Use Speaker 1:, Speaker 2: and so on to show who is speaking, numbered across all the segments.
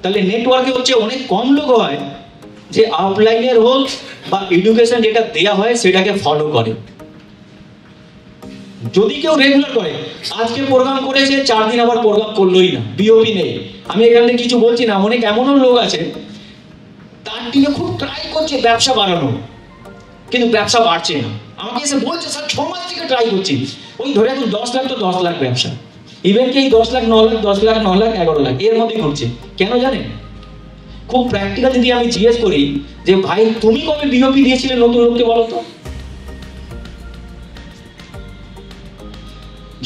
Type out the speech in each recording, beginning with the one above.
Speaker 1: তাহলে নেটওয়ার্কে হচ্ছে অনেক কম লোক হয় যে আউটলাইনের হোক বা এডুকেশন যেটা দেয়া হয় সেটাকে ফলো করে। যদি কেউ রেগুলার করে, আজকে প্রোগ্রাম করেছে 4 দিন আবার প্রোগ্রাম করলোই না, বিওপি নেই। আমি এখান থেকে কিছু বলছি না, অনেক এমনও লোক আছে তার দিকে খুব ট্রাই করছে ব্যবসা বাড়ানো, কিন্তু ব্যবসা বাড়ছে না। আমাকে এসে বলছে স্যার 6 মাস থেকে ট্রাই করছি, ওই ধরে এখন 10 লাখ তো 10 লাখ ব্যবসা, ইভেন কি 10 লাখ 9 লাখ 10 লাখ 9 লাখ 11 লাখ এর মধ্যেই ঘুরছে। কেন জানেন? খুব প্র্যাকটিক্যাল যদি আমি জিজ্ঞেস করি যে ভাই তুমি কবে বিওপি দিয়েছিলে নতুন লোককে বলো তো,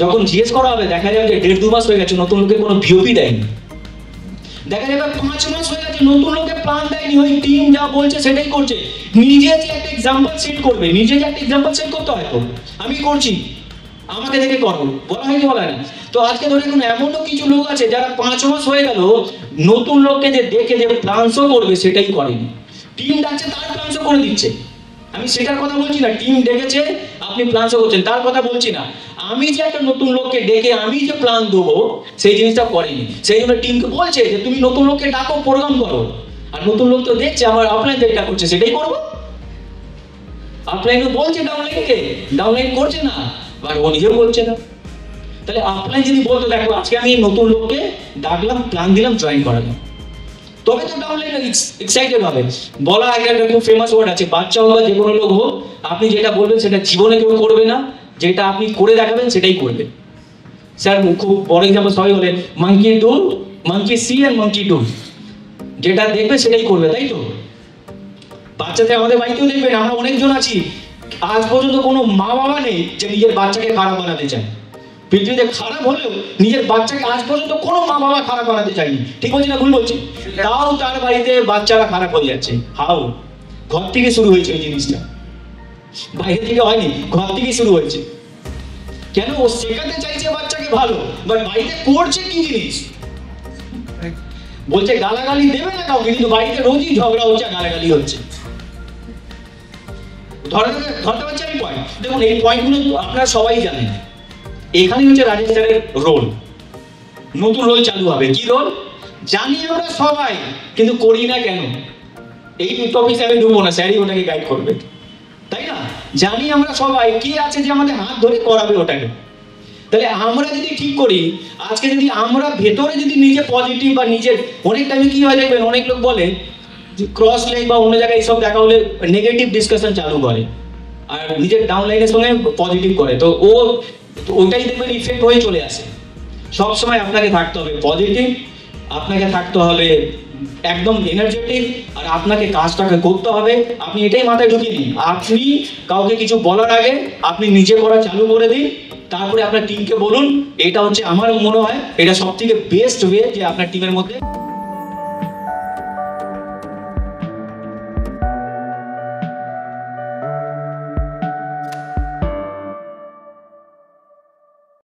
Speaker 1: যখন জিজ্ঞেস করা হবে দেখা যাবে যে 1.5-2 মাস হয়ে গেছে নতুন লোকের কোনো বিওপি দেয়নি। দেখা যাবে 5 মাস হয়ে গেছে নতুন লোকে প্ল্যান দেয়নি, ওই টিম যা বলছে সেটাই করছে। নিজে যে একটা এক্সাম্পল সেট করবে, নিজে যে একটা এক্সাম্পল সেট করতে হয়, তো আমি করছি আমাকে দেখে করো, বলা হয় কি বলা না। তো আজকে ধরে এখন এমনও কিছু লোক আছে যারা 5 মাস হয়ে গেল নতুন লোককে যে দেখে যে প্ল্যানসও করবে সেটাই করেনি। টিম ডাকছে তার প্ল্যানসও করে দিচ্ছে। আমি সেটার কথা বলছি না, টিম ডেকেছে আপনি প্ল্যানসও করছেন তার কথা বলছি না। আমি যে একটা নতুন লোককে ডেকে আমি যে প্ল্যান দেবো সেই জিনিসটা করেনি, সেই জন্য টিমকে বলছে যে তুমি নতুন লোককে ডাকো, প্রোগ্রাম করো। আর নতুন লোক তো দেখছে আমার অফলাইন যেটা করছে সেটাই করবো। অফলাইনও বলছে ডাউনলাইনকে, ডাউনলাইন করছে না, আর ও নিজেও বলছে না। তাহলে অফলাইন যদি বলতো দেখো আজকে আমি নতুন লোককে ডাকলাম, প্ল্যান দিলাম, জয়েন করালাম, তবে তো ডাউনলাইন এক্সাইটেড হবে। বলা একটা খুব ফেমাস ওয়ার্ড আছে, বাচ্চা হোক বা যে কোনো লোক হোক, আপনি যেটা বলবেন সেটা জীবনে কেউ করবে না, যেটা আপনি করে দেখাবেন সেটাই করবে। স্যার খুব বড় এক্সাম্পল সবাই বলে monkey do, monkey see and monkey do, যেটা দেখবে সেটাই করবে, তাই তো? বাচ্চাদের আমাদের বাড়িতেও দেখবেন আমরা অনেকজন আছি, আজ পর্যন্ত কোনো মা বাবা নেই যে নিজের বাচ্চাকে খারাপ বানাতে চায়। পৃথিবীতে খারাপ হলেও নিজের বাচ্চাকে আজ পর্যন্ত কোনো মা বাবা খারাপ বানাতে চায়নি। ঠিক বলছি না ভুল বলছি? তাও তার বাড়িতে বাচ্চারা খারাপ হয়ে যাচ্ছে। হাউ? ঘর থেকে শুরু হয়েছে এই জিনিসটা, বাইরে থেকে হয়নি, ঘর থেকে শুরু হয়েছে। কেন? ও শেখাতে চাইছে বাচ্চাকে ভালো, বাট বাড়িতে করছে কি জিনিস? বলছে গালাগালি দেবে না কাউকে, কিন্তু বাড়িতে রোজই ঝগড়া হচ্ছে, গালাগালি হচ্ছে। ধরতে পারছি আমি পয়েন্ট? দেখুন এই পয়েন্টগুলো আপনারা সবাই জানেন। এখানে হচ্ছে রাজেশ স্যারের রোল, নতুন রোল চালু হবে। কি রোল? জানি আমরা সবাই, কিন্তু করি না কেন? এই টপিক আমি ঢুকবো না, স্যারই ওটাকে গাইড করবে, তাই না? জানি আমরা সবাই, কি আছে যে আমাদের হাত ধরে করাবে ওটাকে। তাহলে আমরা যদি ঠিক করি, আজকে যদি আমরা ভেতরে যদি নিজে পজিটিভ বা নিজের, অনেক টাইমে কি হয় দেখবেন অনেক লোক বলে যে ক্রস লেগ বা অন্য জায়গায় এইসব দেখা হলে নেগেটিভ ডিসকাশন চালু করে আর নিজের ডাউনলাইনের সঙ্গে পজিটিভ করে, তো ওইটাই দেখবেন ইফেক্ট হয়ে চলে আসে। সবসময় আপনাকে থাকতে হবে পজিটিভ, আপনাকে থাকতে হবে একদম এনার্জেটিক, আর আপনাকে কাজটাকে করতে হবে। আপনি এটাই মাথায় ঢুকিয়ে দিন, আপনি কাউকে কিছু বলার আগে আপনি নিজে করা চালু করে দিন, তারপরে আপনার টিমকে বলুন। এটা হচ্ছে আমার মনে হয় এটা সব থেকে বেস্ট ওয়ে যে আপনার টিমের মধ্যে